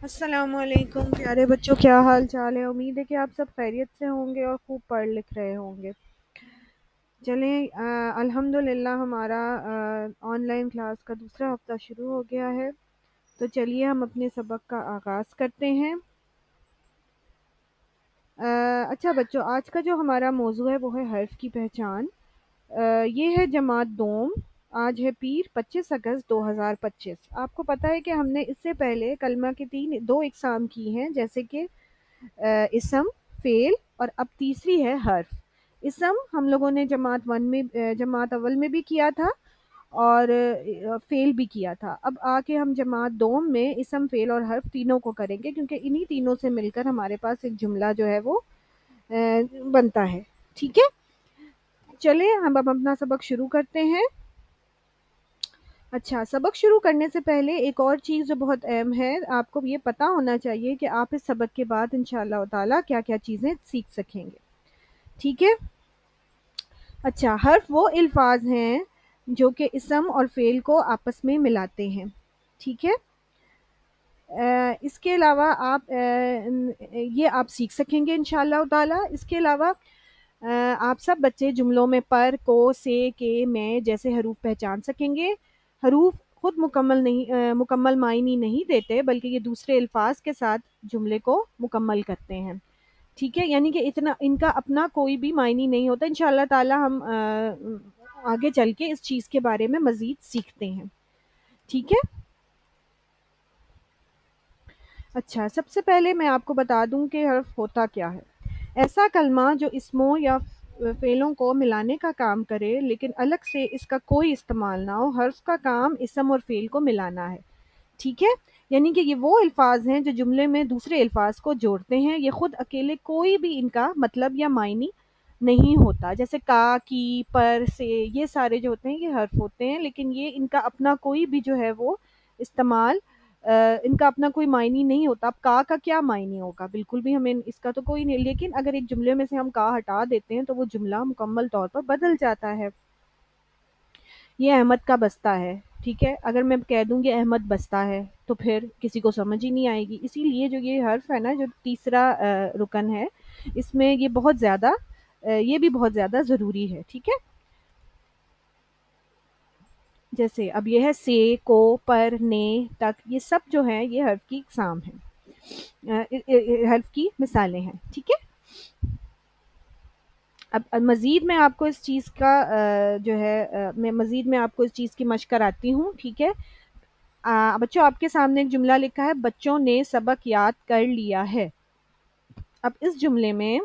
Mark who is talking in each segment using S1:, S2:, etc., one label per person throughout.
S1: السلام علیکم پیارے بچوں، کیا حال چال ہے؟ امید ہے کہ آپ سب خیریت سے ہوں گے اور خوب پڑھ لکھ رہے ہوں گے۔ چلیں الحمدللہ ہمارا آن لائن کلاس کا دوسرا ہفتہ شروع ہو گیا ہے، تو چلیے ہم اپنے سبق کا آغاز کرتے ہیں۔ اچھا بچوں، آج کا جو ہمارا موضوع ہے وہ ہے حرف کی پہچان۔ یہ ہے جماعت دوم۔ آج ہے پیر 25 اگست 2025۔ آپ کو پتہ ہے کہ ہم نے اس سے پہلے کلمہ کی دو اقسام کی ہیں، جیسے کہ اسم، فعل، اور اب تیسری ہے حرف۔ اسم ہم لوگوں نے جماعت اول میں بھی کیا تھا اور فعل بھی کیا تھا۔ اب آ کے ہم جماعت دوم میں اسم، فعل اور حرف تینوں کو کریں گے، کیونکہ انہی تینوں سے مل کر ہمارے پاس ایک جملہ جو ہے وہ بنتا ہے۔ ٹھیک ہے، چلیں ہم اب اپنا سبق شروع کرتے ہیں۔ اچھا، سبق شروع کرنے سے پہلے ایک اور چیز جو بہت اہم ہے، آپ کو یہ پتہ ہونا چاہیے کہ آپ اس سبق کے بعد انشاءاللہ تعالی کیا کیا چیزیں سیکھ سکیں گے۔ ٹھیک ہے، اچھا، حرف وہ الفاظ ہیں جو کہ اسم اور فعل کو آپس میں ملاتے ہیں۔ ٹھیک ہے، اس کے علاوہ یہ آپ سیکھ سکیں گے انشاءاللہ تعالی۔ اس کے علاوہ آپ سب بچے جملوں میں پر، کو، سے، کے، میں جیسے حروف پہچان سکیں گے۔ حروف خود مکمل معنی نہیں دیتے، بلکہ یہ دوسرے الفاظ کے ساتھ جملے کو مکمل کرتے ہیں۔ ٹھیک ہے، یعنی کہ ان کا اپنا کوئی بھی معنی نہیں ہوتا۔ انشاءاللہ تعالی ہم آگے چل کے اس چیز کے بارے میں مزید سیکھتے ہیں۔ ٹھیک ہے، اچھا، سب سے پہلے میں آپ کو بتا دوں کہ حرف ہوتا کیا ہے۔ ایسا کلمہ جو اسموں یا فعلوں کو ملانے کا کام کرے لیکن الگ سے اس کا کوئی استعمال نہ ہو۔ حرف کا کام اسم اور فعل کو ملانا ہے۔ ٹھیک ہے، یعنی کہ یہ وہ الفاظ ہیں جو جملے میں دوسرے الفاظ کو جوڑتے ہیں۔ یہ خود اکیلے کوئی بھی ان کا مطلب یا معنی نہیں ہوتا، جیسے کا، کی، پر، سے، یہ سارے جو ہوتے ہیں یہ حرف ہوتے ہیں، لیکن یہ ان کا اپنا کوئی بھی جو ہے وہ استعمال ان کا اپنا کوئی معنی نہیں ہوتا۔ اب کا کیا معنی ہوگا؟ بالکل بھی ہمیں اس کا تو کوئی نہیں، لیکن اگر ایک جملے میں سے ہم کا ہٹا دیتے ہیں تو وہ جملہ مکمل طور پر بدل جاتا ہے۔ یہ احمد کا بستہ ہے، ٹھیک ہے، اگر میں کہہ دوں کہ احمد بستہ ہے تو پھر کسی کو سمجھ ہی نہیں آئے گی۔ اسی لیے جو یہ حرف ہے نا، جو تیسرا رکن ہے، اس میں یہ یہ بھی بہت زیادہ ضروری ہے۔ ٹھیک ہے، جیسے اب یہ ہے سے، کو، پر، نے، تک، یہ سب جو ہیں یہ حرف کی اقسام ہیں، حرف کی مثالیں ہیں۔ ٹھیک ہے، اب مزید میں آپ کو اس چیز کا جو ہے میں آپ کو اس چیز کی مشق کراتی ہوں۔ ٹھیک ہے، بچوں آپ کے سامنے ایک جملہ لکھا ہے، بچوں نے سبق یاد کر لیا ہے۔ اب اس جملے میں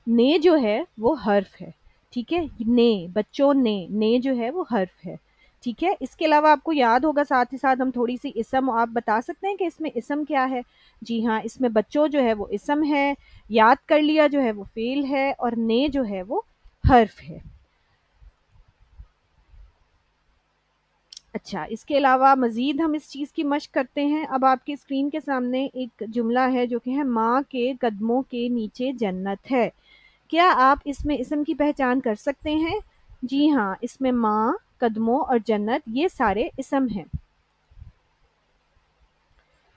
S1: نے جو ہے وہ حرف ہے۔ ٹھیک ہے، بچوں نے جو ہے وہ حرف ہے۔ ٹھیک ہے، اس کے علاوہ آپ کو یاد ہوگا ساتھ ہی ساتھ ہم تھوڑی سی اسم آپ بتا سکتے ہیں کہ اس میں اسم کیا ہے؟ جی ہاں، اس میں بچوں جو ہے وہ اسم ہے، یاد کر لیا جو ہے وہ فعل ہے، اور نے جو ہے وہ حرف ہے۔ اچھا، اس کے علاوہ مزید ہم اس چیز کی مشق کرتے ہیں۔ اب آپ کی اسکرین کے سامنے ایک جملہ ہے جو کہ ہے، ماں کے قدموں کے نیچے جنت ہے۔ کیا آپ اس میں اسم کی پہچان کر سکتے ہیں؟ جی ہاں، اس میں ماں، قدموں اور جنت یہ سارے اسم ہیں۔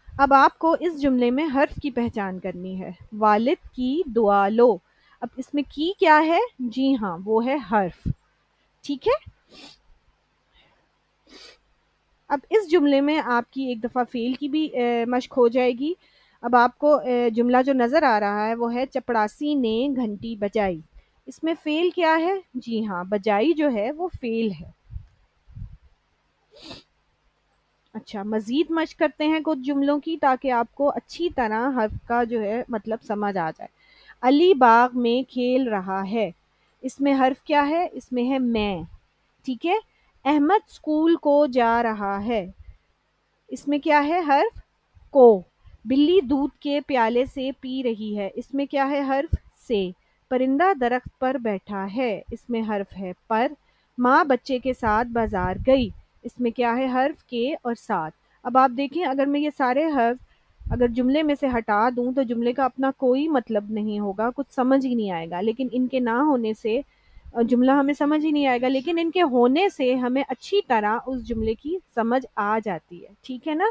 S1: اب آپ کو اس جملے میں حرف کی پہچان کرنی ہے۔ والد کی دعا لو۔ اب اس میں کی کیا ہے؟ جی ہاں، وہ ہے حرف۔ ٹھیک ہے، اب اس جملے میں آپ کی ایک دفعہ فعل کی بھی مشق ہو جائے گی۔ اب آپ کو جملہ جو نظر آ رہا ہے وہ ہے، چپڑاسی نے گھنٹی بجائی۔ اس میں فعل کیا ہے؟ جی ہاں، بجائی جو ہے وہ فعل ہے۔ اچھا، مزید مشق کرتے ہیں کچھ جملوں کی تاکہ آپ کو اچھی طرح حرف کا جو ہے مطلب سمجھ آ جائے۔ علی باغ میں کھیل رہا ہے۔ اس میں حرف کیا ہے؟ اس میں ہے میں۔ ٹھیک ہے، احمد اسکول کو جا رہا ہے۔ اس میں کیا ہے؟ حرف کو۔ بلی دودھ کے پیالے سے پی رہی ہے۔ اس میں کیا ہے؟ حرف سے۔ پرندہ درخت پر بیٹھا ہے۔ اس میں حرف ہے پر۔ ماں بچے کے ساتھ بازار گئی۔ اس میں کیا ہے؟ حرف کے اور ساتھ۔ اب آپ دیکھیں، اگر میں یہ سارے حرف اگر جملے میں سے ہٹا دوں تو جملے کا اپنا کوئی مطلب نہیں ہوگا، کچھ سمجھ ہی نہیں آئے گا، لیکن ان کے نہ ہونے سے جملہ ہمیں سمجھ ہی نہیں آئے گا، لیکن ان کے ہونے سے ہمیں اچھی طرح اس جملے کی سمجھ آ جاتی ہے۔ ٹھیک ہے نا؟